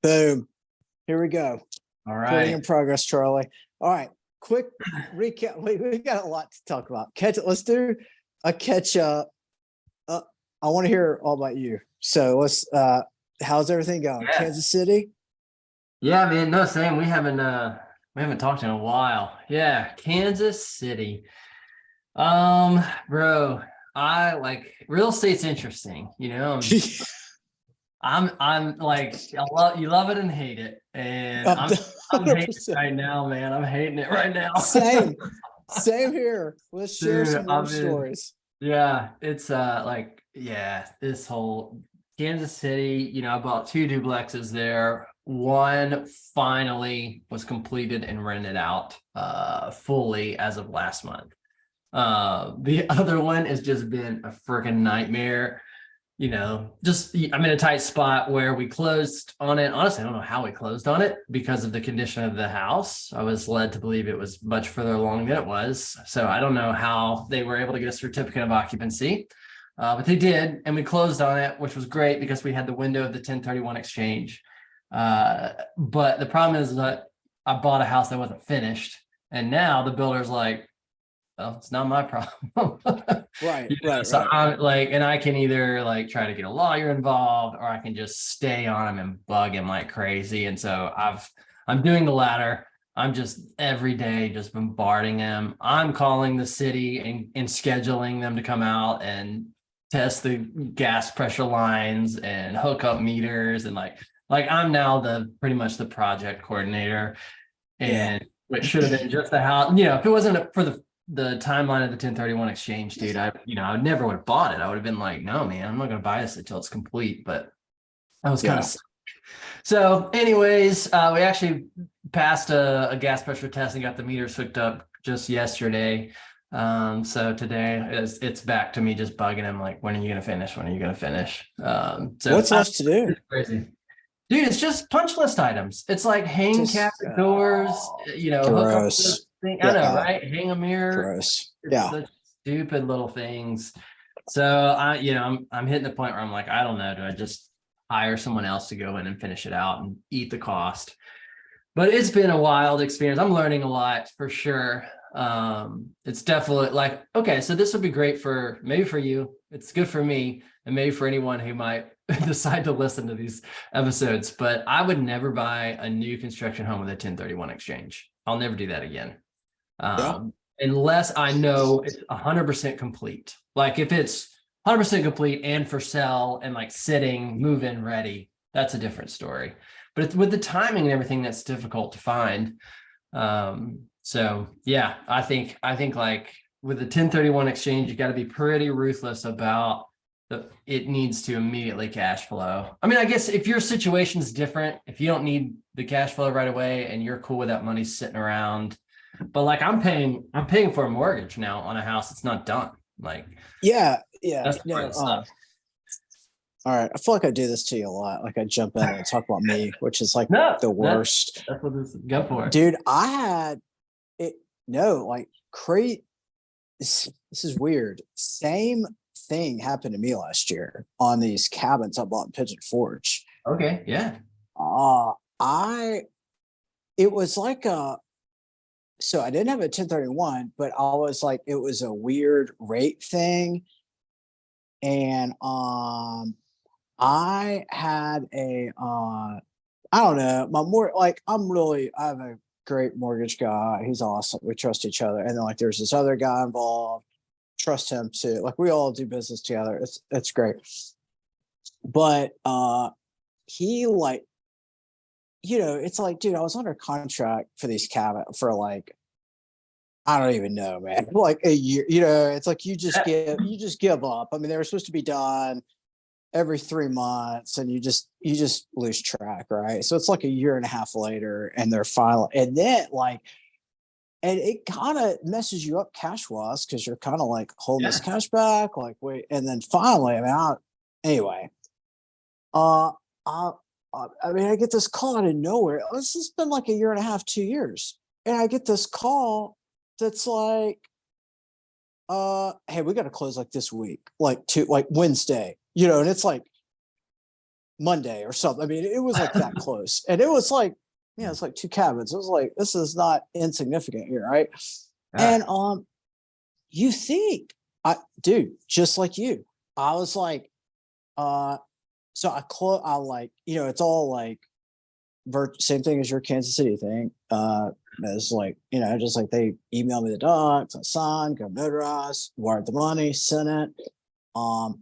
Boom. Here we go. All Recording in right. progress, Charlie. All right. Quick recap. We got a lot to talk about. Let's do a catch up. I want to hear all about you. So how's everything going? Yeah. Kansas City? Yeah, man. No, same. We haven't talked in a while. Yeah, Kansas City. Bro, I like real estate's interesting, you know. I'm like you love it and hate it. And I'm hating it 100%. right now, man. I'm hating it right now. Same. Same here. Let's share Dude, some war stories. yeah, it's this whole Kansas City, I bought two duplexes there. One finally was completed and rented out fully as of last month. The other one has just been a freaking nightmare. I'm in a tight spot where we closed on it. Honestly, I don't know how we closed on it because of the condition of the house. I was led to believe it was much further along than it was. So I don't know how they were able to get a certificate of occupancy, but they did. And we closed on it, which was great because we had the window of the 1031 exchange. But the problem is that I bought a house that wasn't finished. And now the builder's like, well, it's not my problem. Right. So I'm like, and I can either like try to get a lawyer involved, or I can just stay on him and bug him like crazy. And so I'm doing the latter. I'm just every day just bombarding him. I'm calling the city and scheduling them to come out and test the gas pressure lines and hook up meters, and like I'm now pretty much the project coordinator. And which should have been just the house, if it wasn't for the timeline of the 1031 exchange, dude, I never would have bought it. I would have been like, no, man, I'm not going to buy this until it's complete. But I was kind of so anyways, we actually passed a gas pressure test and got the meters hooked up just yesterday. So today it's back to me just bugging him like, when are you going to finish? When are you going to finish? So what's left to do? It's crazy. Dude, it's just punch list items. It's like hang cabinet doors, hook up the thing. I know, right? Hang a mirror. Gross. It's such stupid little things. So I'm hitting the point where I'm like, I don't know. Do I just hire someone else to go in and finish it out and eat the cost? But it's been a wild experience. I'm learning a lot for sure. It's definitely like, okay, so this would be great maybe for you. It's good for me, and maybe for anyone who might decide to listen to these episodes. But I would never buy a new construction home with a 1031 exchange. I'll never do that again. Unless I know it's 100% complete. Like if it's 100% complete and for sale and like sitting, move-in ready, that's a different story. But with the timing and everything, that's difficult to find. So yeah, I think like with the 1031 exchange, you got to be pretty ruthless about it needs to immediately cash flow. I mean, I guess if your situation's different, if you don't need the cash flow right away and you're cool with that money sitting around, but like I'm paying for a mortgage now on a house that's not done. Like, that's all right. I feel like I do this to you a lot. Like I jump in and talk about me, which is like the worst. That's what this go for. Dude, I had it. No, like crazy. This is weird. Same thing happened to me last year on these cabins I bought in Pigeon Forge. Okay. Yeah. It was like so I didn't have a 1031, but I was like, it was a weird rate thing. And I had I don't know, I have a great mortgage guy. He's awesome. We trust each other. And then like there's this other guy involved. Trust him too. Like we all do business together. It's great. But he like, it's like, dude, I was under contract for these cabins for like, I don't even know, man. Like a year, it's like you just give up. I mean, they were supposed to be done every 3 months, and you just lose track, right? So it's like a year and a half later, and they're finally, and then like, and it kind of messes you up cash wise because you're kind of like holding this cash back, like wait, and then finally, anyway, I get this call out of nowhere. This has been like a year and a half, 2 years, and I get this call that's like, hey, we got to close like this week, like Wednesday, and it's like, Monday or something. I mean, it was like that close. And it was like, it's like 2 cabins. It was like, this is not insignificant here, right? Yeah. And you think dude, just like you, I was like, so I like, it's all like same thing as your Kansas City thing. It's like, just like they email me the docs, I signed, got notarized, wired the money, sent it. Um,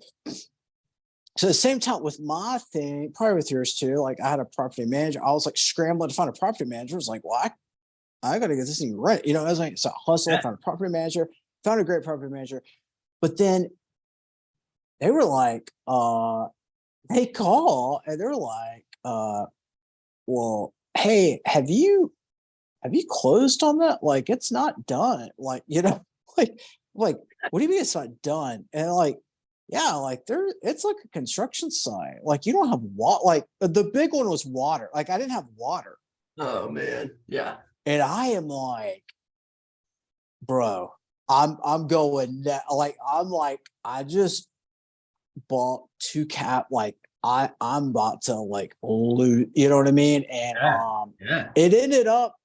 so the same time with my thing, probably with yours too, like I had a property manager. I was like scrambling to find a property manager. I was like, well, I got to get this thing right. I was like, so I hustled, found a property manager, found a great property manager. But then they were like, they call and they're like, well, hey, have you closed on that? Like, it's not done. Like, like, like, what do you mean it's not done? And like, yeah, like it's like a construction site. Like, you don't have water. Like, the big one was water. Like, I didn't have water. Oh man. Yeah. And I am like, bro, I'm going like, I just bought 2 like, I'm about to like lose, you know what I mean? And Yeah. it ended up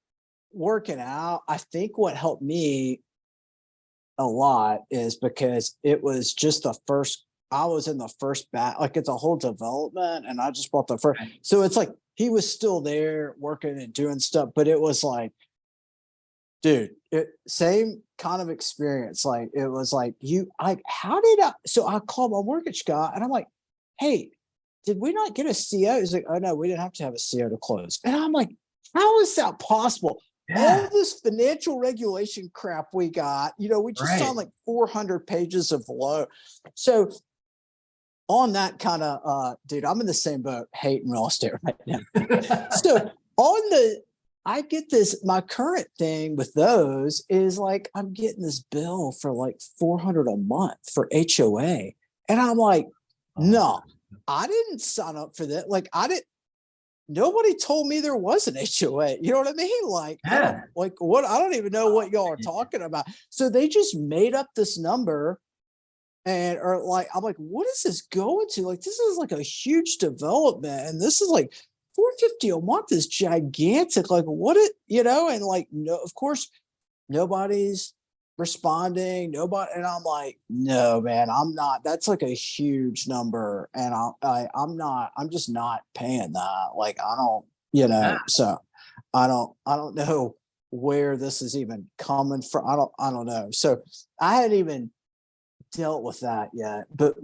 working out. I think what helped me a lot is because it was just I was in the first like it's a whole development and I just bought the first. Okay. So it's like he was still there working and doing stuff, but it was like, dude, same kind of experience. Like it was like how did so I called my mortgage guy and I'm like, hey, did we not get a CO? He's like, oh no, we didn't have to have a CO to close. And I'm like, how is that possible? All Yeah. this financial regulation crap we got, we just Right. saw like 400 pages of loan. So on that kind of, dude, I'm in the same boat, hating real estate right now. So I get this, my current thing with those is like, I'm getting this bill for like 400 a month for HOA. And I'm like, no, I didn't sign up for that. Like nobody told me there was an HOA. You know what I mean? Like, I don't Yeah. like what, I don't even know what y'all are talking about. So they just made up this number or like, I'm like, what is this going to? Like, this is like a huge development. And this is like 450 a month is gigantic. Like and like, no, of course, nobody's responding. Nobody. And I'm like, no, man, I'm not, that's like a huge number. And I'm just not paying that. Like, I don't, Yeah. so I don't know where this is even coming from. I don't know. So I hadn't even dealt with that yet. But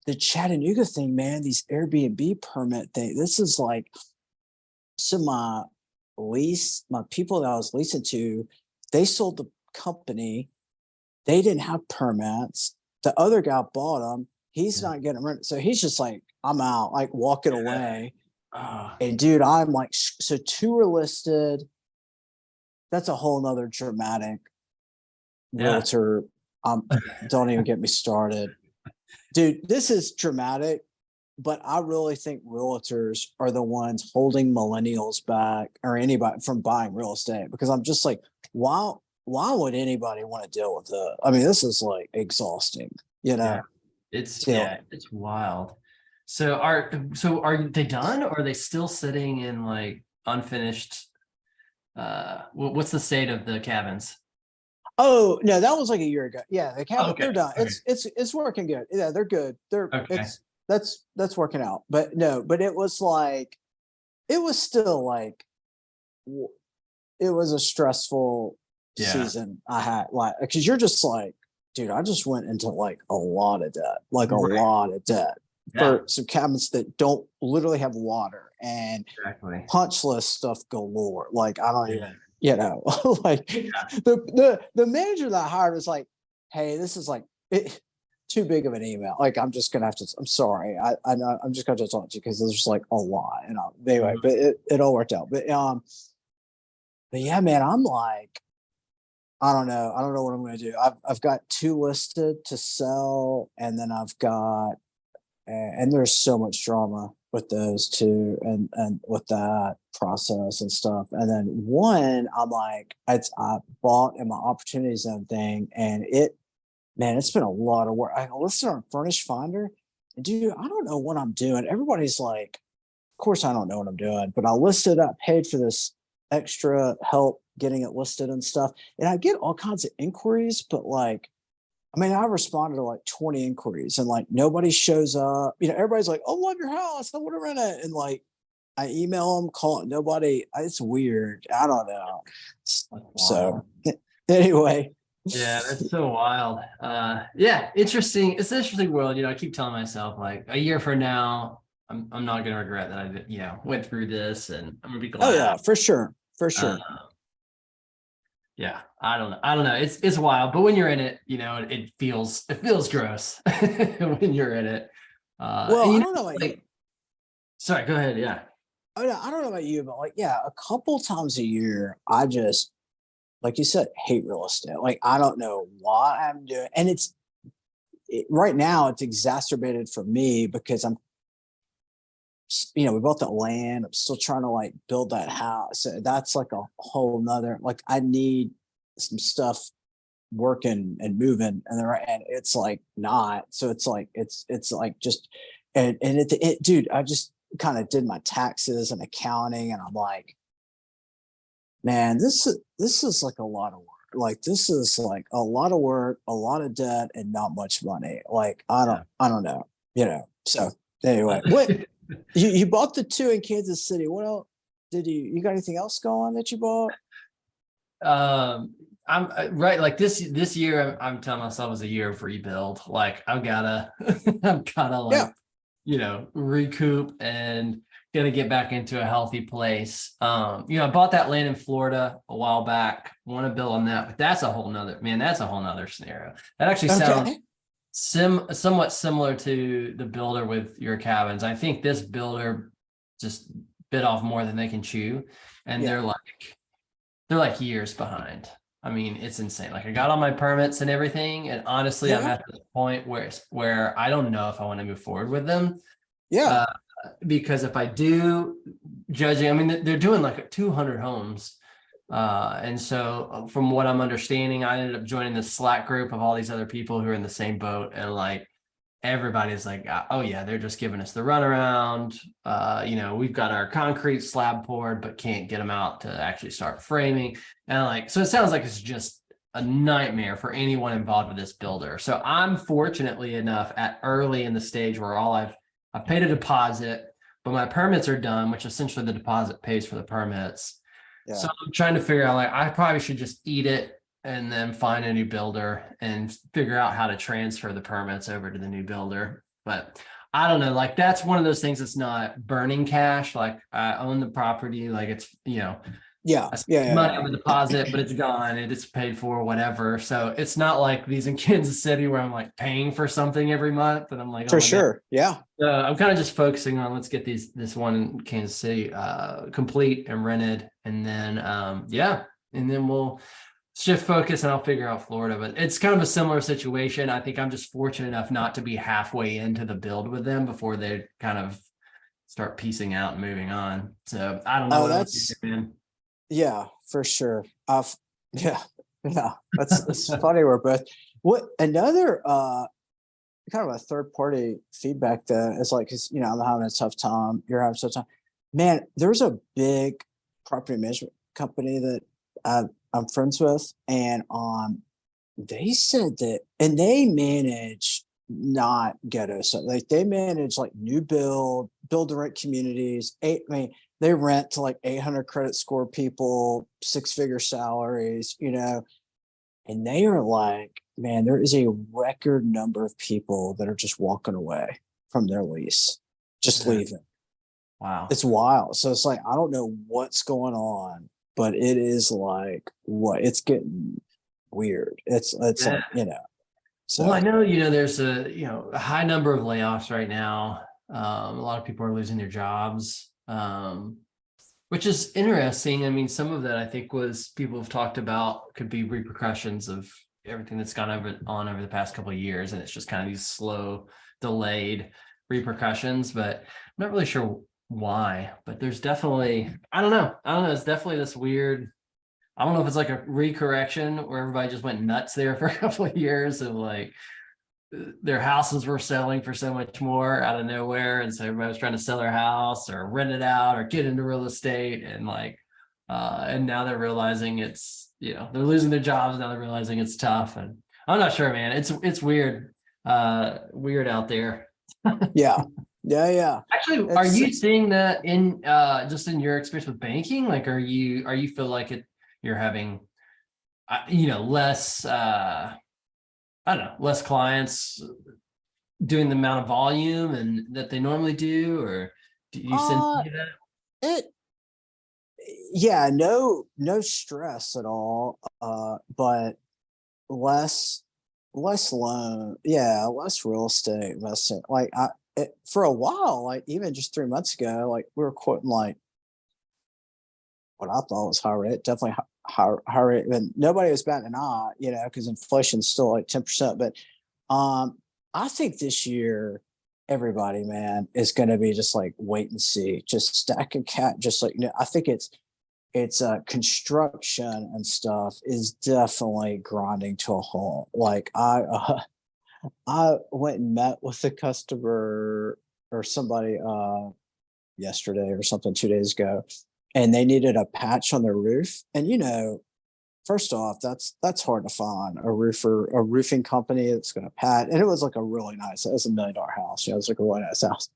the Chattanooga thing, man, these Airbnb permit thing, this is like, so my people that I was leasing to, they sold the company. They didn't have permits. The other guy bought them. He's not getting rent. So he's just like, I'm out, like walking away. Oh, And dude, I'm like, so 2 are listed. That's a whole nother dramatic yeah. realtor. Don't even get me started. Dude, this is dramatic, but I really think realtors are the ones holding millennials back or anybody from buying real estate because I'm just like, why would anybody want to deal with it? I mean, this is like exhausting, Yeah. deal. It's wild. So are they done or are they still sitting in like unfinished what's the state of the cabins? Oh no, that was like a year ago. Yeah, they Oh, have okay. they're done. Okay. It's working good. Yeah, they're good. Okay. That's working out. But no, but it was like it was still like it was a stressful Yeah. season I had like because you're just like, dude, I just went into like a lot of debt, like a Right. lot of debt Yeah, for some cabinets that don't literally have water and exactly. punch list stuff galore. Like I don't Yeah. even, like the manager that I hired was like, hey, this is like too big of an email. Like I'm just gonna have to. I'm sorry. I know I'm just gonna have to talk to you because there's like a lot. And anyway, Mhm. but it all worked out. But yeah, man, I'm like, I don't know. I don't know what I'm gonna do. I've got 2 listed to sell, and then I've got and there's so much drama with those 2 and with that process and stuff. And then one, I'm like, I bought in my opportunity zone thing, and it's been a lot of work. I listed on Furnish Finder. dude, I don't know what I'm doing. Everybody's like, of course, I don't know what I'm doing, but I listed up, paid for this extra help getting it listed and stuff. And I get all kinds of inquiries, but like, I mean, I responded to like 20 inquiries and like nobody shows up. You know, everybody's like, oh, love your house. I want to rent it. And like, I email them, call it, nobody. It's weird. I don't know. So, Wow. anyway, Yeah, that's so wild. Yeah, interesting. It's an interesting world. I keep telling myself like a year from now, I'm not gonna regret that I went through this, and I'm gonna be oh, glad. yeah, for sure. For Uh, sure. yeah, I don't know. I don't know. It's wild, but when you're in it, it feels gross when you're in it. Well, And I don't know about you. like, sorry, go ahead. Yeah. I don't know about you, but like, yeah, a couple times a year, I just, like you said, hate real estate. Like, I don't know why I'm doing, and right now it's exacerbated for me because we bought the land. I'm still trying to like build that house. So that's like a whole nother, like, I need some stuff working and moving and and it's like not. So it's like just, and dude, I just kind of did my taxes and accounting and I'm like, man, this is like a lot of work. Like this is like a lot of work, a lot of debt, and not much money. Like Yeah. I don't know, So anyway, what you bought the two in Kansas City? What else did you got anything else going that you bought? I'm right. Like this year, I'm telling myself is a year of rebuild. Like I've gotta, I've gotta Yeah. like, recoup and gonna get back into a healthy place. I bought that land in Florida a while back. Want to build on that, but that's a whole nother man. That's a whole nother scenario. That actually sounds Okay. somewhat similar to the builder with your cabins. I think this builder just bit off more than they can chew, and Yeah. they're like years behind. I mean, it's insane. Like I got all my permits and everything, and honestly, I'm Yeah. at this point where I don't know if I want to move forward with them. Yeah. Uh, because if I do, judging, I mean, they're doing like 200 homes. And so from what I'm understanding, I ended up joining this Slack group of all these other people who are in the same boat, and like everybody's like, oh yeah, they're just giving us the runaround. We've got our concrete slab poured, but can't get them out to actually start framing. And like, so it sounds like it's just a nightmare for anyone involved with this builder. So I'm fortunately enough at early in the stage where I've paid a deposit, but my permits are done, which essentially the deposit pays for the permits. So Yeah. I'm trying to figure out, like, I probably should just eat it and then find a new builder and figure out how to transfer the permits over to the new builder. But I don't know, like that's one of those things that's not burning cash. Like I own the property, like it's, Yeah. I spent Yeah. money on Yeah. the deposit, but it's gone and it's paid for, whatever. So it's not like these in Kansas City where I'm like paying for something every month and I'm like, oh For my God. sure. Yeah. I'm kind of just focusing on let's get this one in Kansas City complete and rented, and then and then we'll shift focus and I'll figure out Florida. But it's kind of a similar situation. I think I'm just fortunate enough not to be halfway into the build with them before they kind of start piecing out and moving on. So I don't know Oh, what I want to do, that's man. yeah, for sure. Yeah. Yeah. That's it's funny we're both what another kind of a third party feedback that is like, cause I'm having a tough time, you're having a tough time. Man, there's a big property management company that I'm friends with, and they said that, and they manage not ghetto, so like they manage like new build to rent communities. I mean, they rent to like 800 credit score people, six-figure salaries, and they are like, man, there is a record number of people that are just walking away from their lease, just Yeah. leaving. Wow. It's wild. So it's like, I don't know what's going on, but it is like, it's getting weird. It's Yeah. like, Well, I so know, there's a high number of layoffs right now. A lot of people are losing their jobs, which is interesting. I mean, some of that I think was people have talked about could be repercussions of everything that's gone over the past couple of years, and it's just kind of these slow, delayed repercussions. But I'm not really sure why. But there's definitely, I don't know. It's definitely this weird. I don't know if it's like a recorrection where everybody just went nuts there for a couple of years of like their houses were selling for so much more out of nowhere. And so everybody was trying to sell their house or rent it out or get into real estate. And like, and now they're realizing it's, they're losing their jobs. Now they're realizing it's tough. And I'm not sure, man. It's weird, weird out there. Yeah. Yeah. Actually, are It's you seeing that in just in your experience with banking? Like, are you feel like you're having, less, I don't know, less clients doing the amount of volume and that they normally do, or do you sense uh any of that? it yeah, no stress at all. But less loan, yeah, less real estate investing. Like for a while, like even just 3 months ago, like we were quoting like what I thought was high rate, definitely high rate, and nobody was batting an eye, because inflation's still like 10%. But I think this year, everybody, man, is going to be just like wait and see, just stacking cat, just like I think it's construction and stuff is definitely grinding to a halt. Like I went and met with a customer or somebody yesterday or something 2 days ago, and they needed a patch on their roof. And first off, that's hard to find a roofing company that's going to patch. And it was like it was $1 million house. It was like a really nice house.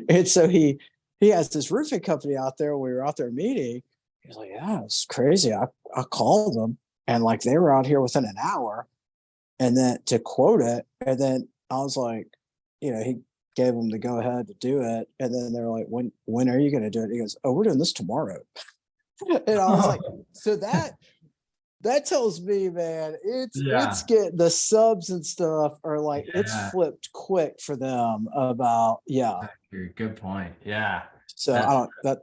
And so he has this roofing company out there. We were out there meeting. He's like, yeah, it's crazy. I called them, and like they were out here within an hour, and then to quote it. And then I was like, he gave them the go ahead to do it. And then they're like, when are you going to do it? He goes, oh, we're doing this tomorrow. And I was like, so that tells me, man, it's Yeah, get the subs and stuff are like it's yeah, flipped quick for them about, yeah. good point. Yeah, So I that's don't that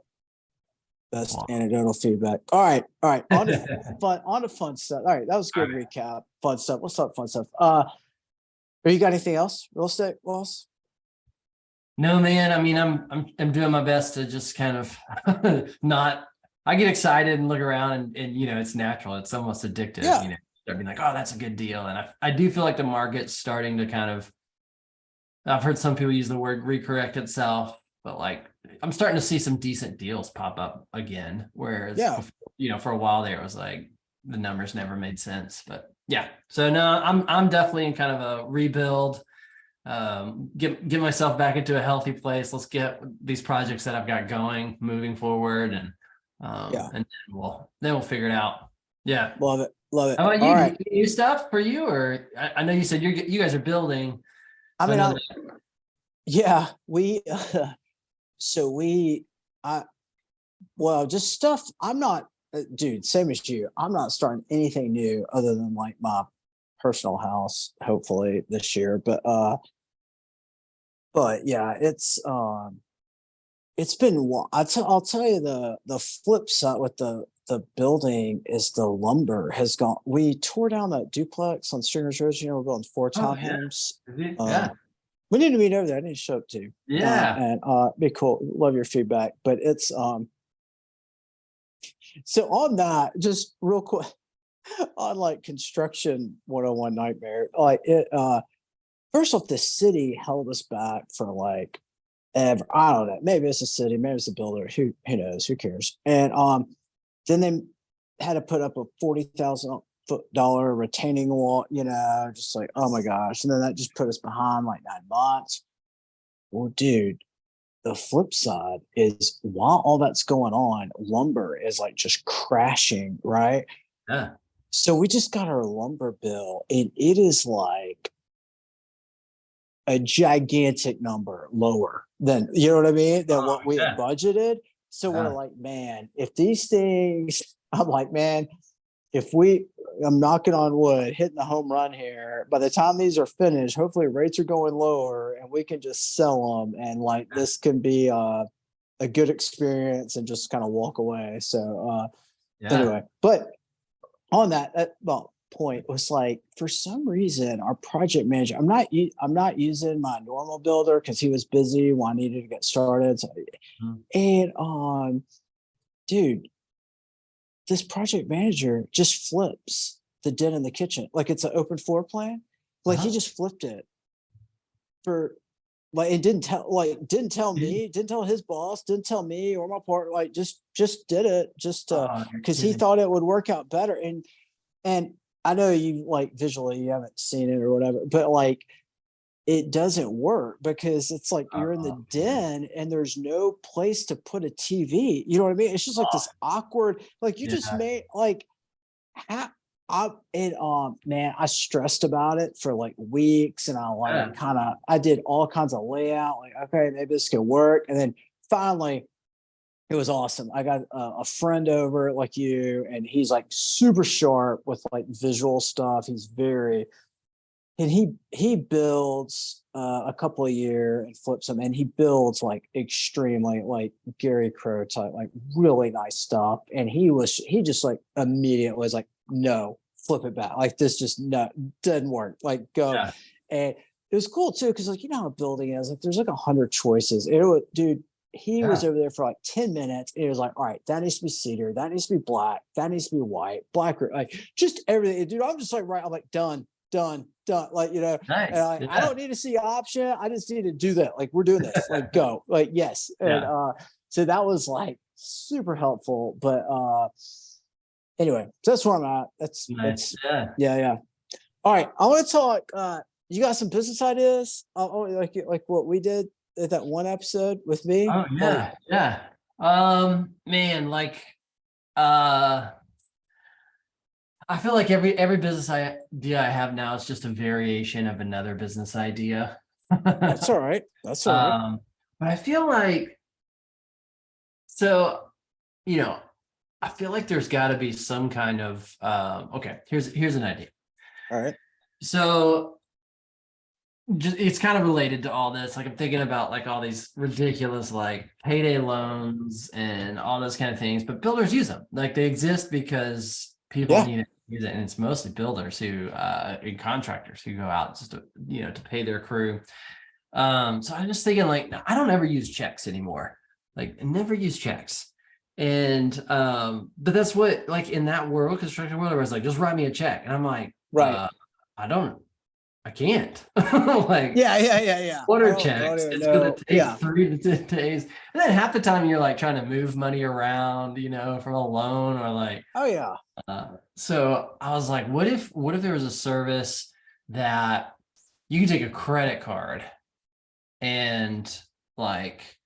that's wow. anecdotal feedback. All right. On to fun stuff. All right, that was a good Okay. recap. Fun stuff. Let's talk fun stuff. You got anything else? Real estate, Ross? No, man. I mean, I'm doing my best to just kind of not. I get excited and look around, and it's natural. It's almost addictive. Yeah. Start being like, oh, that's a good deal, and I do feel like the market's starting to kind of. I've heard some people use the word recorrect itself, but like I'm starting to see some decent deals pop up again. Whereas Yeah. before, for a while there, it was like the numbers never made sense. But yeah, so no, I'm definitely in kind of a rebuild. Get myself back into a healthy place. Let's get these projects that I've got going, moving forward, Yeah. and then we'll figure it out. Yeah. Love it. Love it. How about All you? Do right. you do new stuff for you, or I know you said you guys are building, I so I mean, know that. yeah, so we, I, well, just stuff. I'm not, dude, same as you. I'm not starting anything new other than like my personal house, hopefully this year. But yeah, it's been, I'll tell you the flip side with the building is the lumber has gone. We tore down that duplex on Stringers Road. We're building four Oh yeah, townhomes. yeah, We need to meet over there. I need to show up to. yeah. And be cool. Love your feedback. But it's so on that, just real quick on like construction 101 nightmare. Like it first off, the city held us back for like ever. I don't know. Maybe it's the city, maybe it's the builder. Who knows? Who cares? And then they had to put up a $40,000 retaining wall, just like, oh my gosh. And then that just put us behind like 9 months. Well, dude, the flip side is while all that's going on, lumber is like just crashing, right? Yeah. So we just got our lumber bill, and it is like a gigantic number lower than, you know what I mean, than Oh what we had yeah. budgeted. So we're Yeah. like, man, if these things, I'm like, man, if we, I'm knocking on wood, hitting the home run here. By the time these are finished, hopefully rates are going lower and we can just sell them. And like this can be a good experience and just kind of walk away. So Yeah. anyway, but on that well, point was like for some reason our project manager, I'm not using my normal builder because he was busy when I needed to get started. So, Mhm. and dude, this project manager just flips the den in the kitchen like it's an open floor plan. Like he Uh-huh. just flipped it. for like it didn't tell his boss, didn't tell me or my partner, like just did it just Oh, you're because he kidding. thought it would work out better. And I know you like visually you haven't seen it or whatever, but like it doesn't work because it's like you're in the Oh, man. den and there's no place to put a TV. You know what I mean? It's just like Oh, this awkward, like you just yeah. made like man, I stressed about it for like weeks and I like Yeah. kind of I did all kinds of layout, like okay, maybe this could work. And then finally it was awesome. I got a friend over like you, and he's like super sharp with like visual stuff. He's very and he builds a couple a year and flips them, and he builds like extremely like Gary Crow type, like really nice stuff. And he just like immediately was like, no, flip it back. Like this just no doesn't work. Like go. Yeah. And it was cool too, because like you know how a building is, like there's like 100 choices. It was dude, he was Yeah. over there for like 10 minutes. And it was like, all right, that needs to be cedar, that needs to be black, that needs to be white, black, like just everything. Dude, I'm just like, right, I'm like, done, done, done. Like, you know, and Nice. I Yeah. don't need to see option. I just need to do that. Like, we're doing this. Like, go. Like, yes. And Yeah. so that was like super helpful. But anyway, so that's where I'm at. Nice. That's Yeah. yeah, yeah. All right. I want to talk. You got some business ideas? Like what we did at that one episode with me? Oh, Like, yeah. Yeah. Man, like, uh, I feel like every business idea I have now is just a variation of another business idea. that's all right. That's all right. Um, but I feel like, so, you know, I feel like there's got to be some kind of okay, here's an idea. All right. So just it's kind of related to all this. Like I'm thinking about like all these ridiculous like payday loans and all those kind of things, but builders use them. Like they exist because people Yeah. need it, use it, and it's mostly builders who and contractors who go out just to to pay their crew. So I'm just thinking like I don't ever use checks anymore. Like I never use checks. And but that's what like in that world, construction world, where it's like just write me a check. And I'm like, Right. I don't I can't. Like Yeah. Yeah. Yeah. Yeah. what I are don't checks? even It's gonna know. take Yeah. 3 to 10 days. And then half the time you're like trying to move money around, from a loan or like Oh yeah. so I was like, what if there was a service that you can take a credit card and like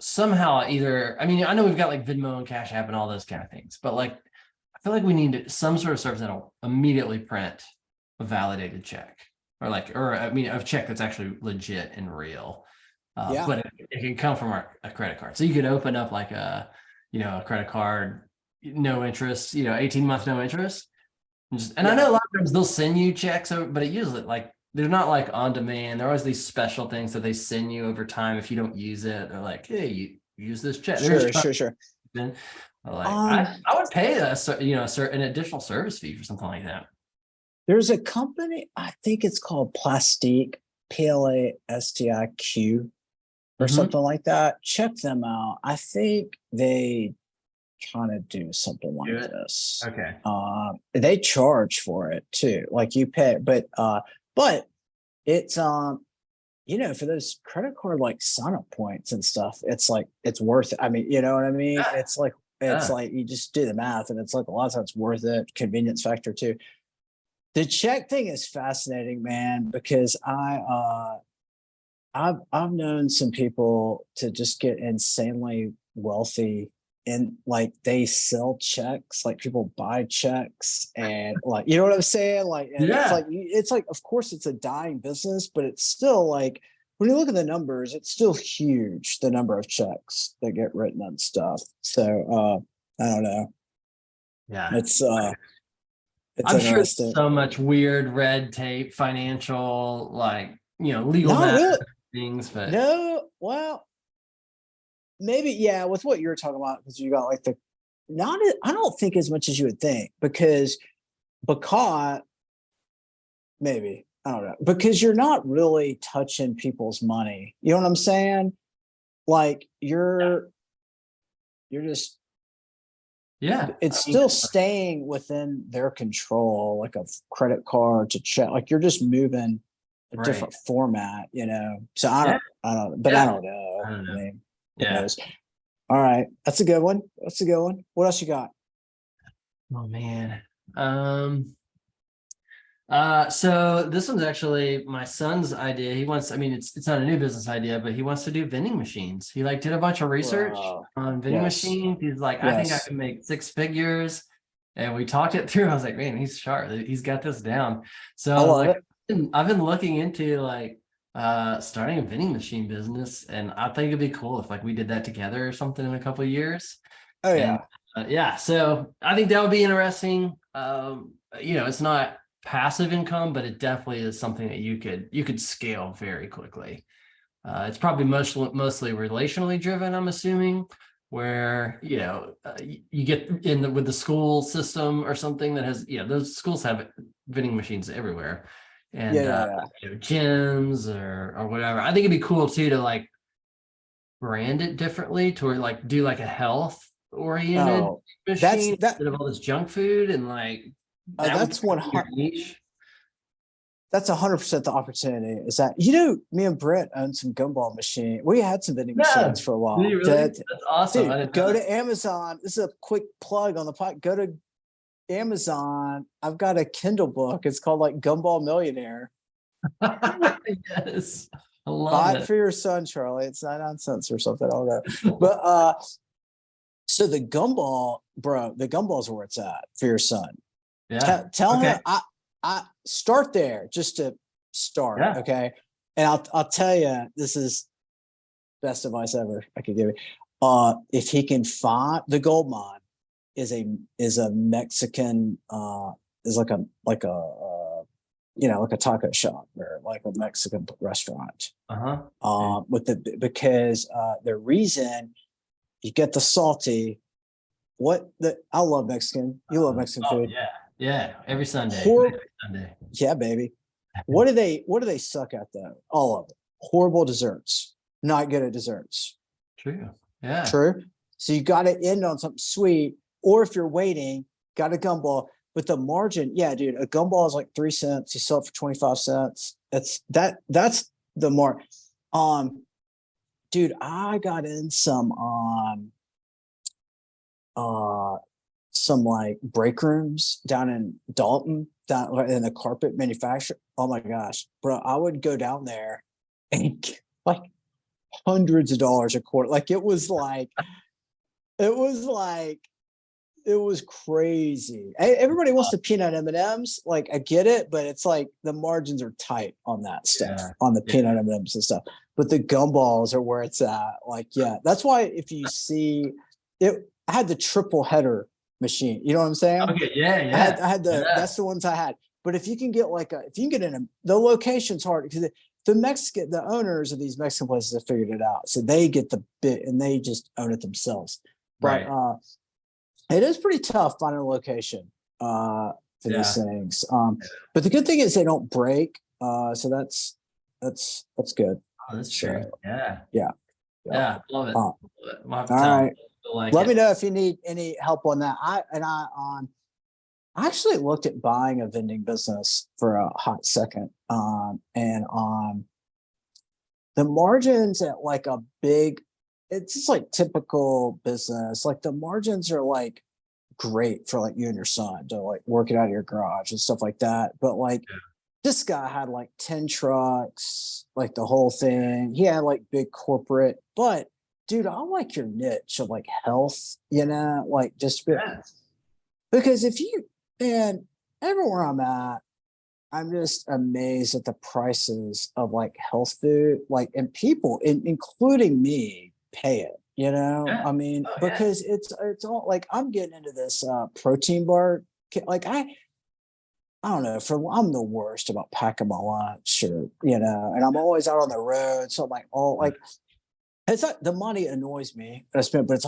somehow either, I mean, I know we've got like Venmo and Cash App and all those kind of things, but like I feel like we need some sort of service that'll immediately print a validated check or I mean a check that's actually legit and real. Yeah. But it can come from a credit card. So you could open up like a credit card, no interest, 18-month no interest. And I Yeah. know a lot of times they'll send you checks, but it usually like they're not like on demand. There are always these special things that they send you over time if you don't use it. They're like, hey, you use this check. They're just Sure. trying Sure. Sure. to like Um, I would pay an additional service fee for something like that. there's a company, I think it's called Plastique, Plastiq or Mhm. something like that. Check them out. I think they kind of do something Do like it. this. Okay. They charge for it too. Like you pay, but it's for those credit card like sign up points and stuff, it's like it's worth it. I mean, you know what I mean? Yeah. It's Yeah. like you just do the math and it's like a lot of times worth it. Convenience factor too. The check thing is fascinating, man, because I've known some people to just get insanely wealthy and like they sell checks, like people buy checks and like you know what I'm saying? Like and Yeah. it's like of course it's a dying business, but it's still like when you look at the numbers, it's still huge, the number of checks that get written and stuff. So I don't know. Yeah. It's I'm sure there's interesting. so much weird red tape, financial, like, legal Not matter really. things, but No, well, maybe, yeah, with what you're talking about, because you got like the not I don't think as much as you would think, because maybe, I don't know, because you're not really touching people's money. You know what I'm saying? Like you're just yeah. it's I mean, still staying within their control, like a credit card to check. Like you're just moving a Right. different format, So Yeah. I don't, but I Yeah. don't know. I don't I know. mean, who Yeah. knows? All right. That's a good one. That's a good one. What else you got? Oh man. Um, so this one's actually my son's idea. He wants, I mean, it's not a new business idea, but he wants to do vending machines. He like did a bunch of research Wow. on vending Yes. machines. He's like, I think I Yes. can make 6 figures. And we talked it through. I was like, man, he's sharp. He's got this down. I So love like it. I've been looking into like starting a vending machine business. And I think it'd be cool if like we did that together or something in a couple of years. Oh And yeah. yeah, so I think that would be interesting. It's not passive income, but it definitely is something that you could scale very quickly. It's probably mostly relationally driven, I'm assuming, where you get with the school system or something that has those schools have vending machines everywhere, Yeah. and Yeah. Yeah. gyms or whatever. I think it'd be cool too to like brand it differently to where like do like a health oriented Oh, that's machine that. instead of all this junk food and like that would That's be your 100. niche. That's 100% the opportunity. Is that me and Brett owned some gumball machine. We had some vending Yeah, machines for a do while. you really? That That's awesome. I dude, didn't know go that. to Amazon. This is a quick plug on the pot. Go to Amazon. I've got a Kindle book. It's called like Gumball Millionaire. Yes, I love Buy it it. for your son, Charlie. It's 99 cents or something. I don't know. But so the gumball, bro, the gumball's where it's at for your son. Yeah. Tell Okay. him I start there just to start. Yeah. Okay. And I'll tell you, this is best advice ever I could give you. If he can find the gold mine is a Mexican is like like a taco shop or like a Mexican restaurant. Uh-huh. With because the reason you get the salty, I love Mexican. You love Mexican Oh food. yeah. Yeah. Every Sunday. Hor- Every Sunday. yeah, baby. What do they suck at though? All of it. Horrible desserts. Not good at desserts. True. Yeah. True. So you got to end on something sweet, or if you're waiting, got a gumball. But the margin, yeah, dude, a gumball is like 3 cents. You sell it for 25 cents. That's the mark. Dude, I got in some like break rooms down in Dalton, down in the carpet manufacturer. Oh my gosh, bro, I would go down there and like hundreds of dollars a quarter. Like it was crazy. Everybody wants the peanut M&Ms. Like I get it, but it's like the margins are tight on that stuff, Yeah. on the Yeah. peanut M&Ms and stuff. But the gumballs are where it's at. Like, yeah, that's why if you see it, I had the triple header machine. You know what I'm saying? Okay. Yeah. I had Yeah. that's the ones I had. But if you can get the location's hard because the owners of these Mexican places have figured it out. So they get the bit and they just own it themselves. But Right. it is pretty tough finding a location for Yeah. these things. But the good thing is they don't break. So that's good. Oh, that's So, true. Yeah. yeah. Yeah. Love it. Uh, We'll have to all tell 'em. right. They'll like Let it. me know if you need any help on that. I actually looked at buying a vending business for a hot second. And the margins at like it's just like typical business. Like the margins are like great for like you and your son to like work it out of your garage and stuff like that. But like this guy had like 10 trucks, like the whole thing. He had like big corporate, but dude, I like your niche of like health, like just Yeah. because and everywhere I'm at, I'm just amazed at the prices of like health food, like, and people, including me, pay it. Yeah. I mean, Oh yeah. because it's all like I'm getting into this protein bar. Like I don't know. I'm the worst about packing my lunch, and I'm always out on the road. So I'm like, it's not the money annoys me that I spent, but it's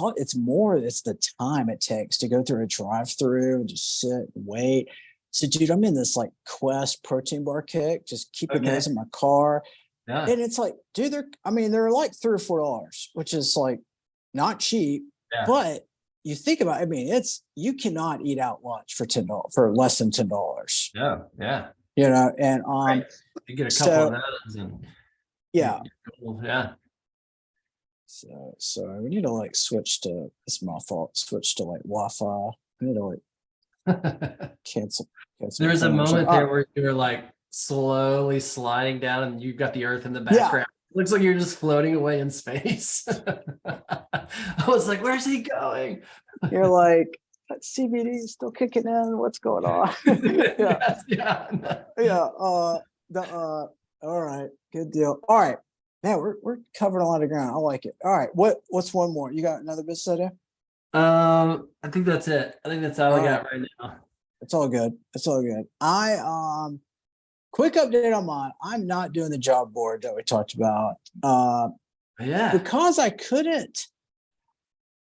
the time it takes to go through a drive-through and just sit and wait. So, dude, I'm in this like Quest protein bar kick, just keeping Okay. those in my car. Yeah. And it's like, dude, they're like $3 or $4, which is like not cheap, Yeah. but you think about, you cannot eat out lunch for $10 for less than $10. Yeah. Yeah. you know, and Right. You get a couple so of those and yeah. yeah. So we need to like switch to, it's my fault, switch to like Wi-Fi. I need to like cancel. There's a my phone or something. moment there where you're like slowly sliding down and you've got the earth in the Yeah. background. Looks like you're just floating away in space. I was like, where's he going? You're like, that CBD is still kicking in. What's going on? Yeah. Yes, yeah. Yeah. All right. Good deal. All right. Man, we're covering a lot of ground. I like it. All right. What's one more? You got another business idea? I think that's it. I think that's all I got right now. It's all good. It's all good. Quick update on mine. I'm not doing the job board that we talked about. Yeah. Because I couldn't,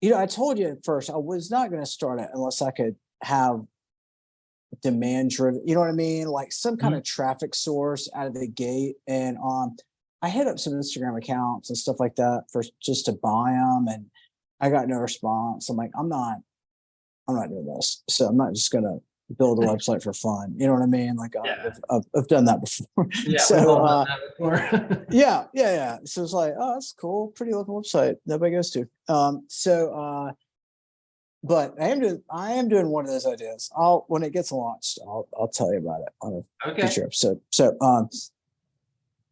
you know, I told you at first I was not going to start it unless I could have demand driven, you know what I mean? Like some kind of traffic source out of the gate. And I hit up some Instagram accounts and stuff like that for just to buy them, and I got no response. I'm like, I'm not doing this. So I'm not just gonna build a website for fun. You know what I mean? Like Yeah. I've done that before. Yeah. So Before. yeah. So it's like, oh, that's cool, pretty looking website nobody goes to. But I am doing one of those ideas. When it gets launched, I'll tell you about it on a future episode. So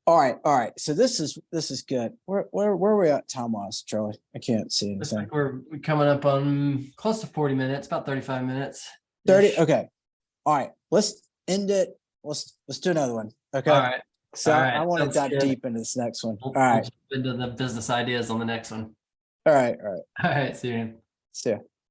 all right. So this is good. Where are we at time wise, Charlie? I can't see Looks anything. like we're coming up on close to 40 minutes, about 35 minutes. 30. Okay. All right. Let's end it. Let's do another one. Okay. All right. So All right. I want to Sounds dive good. deep into this next one. We'll All right. jump into the business ideas on the next one. All right. All right. See you. See ya.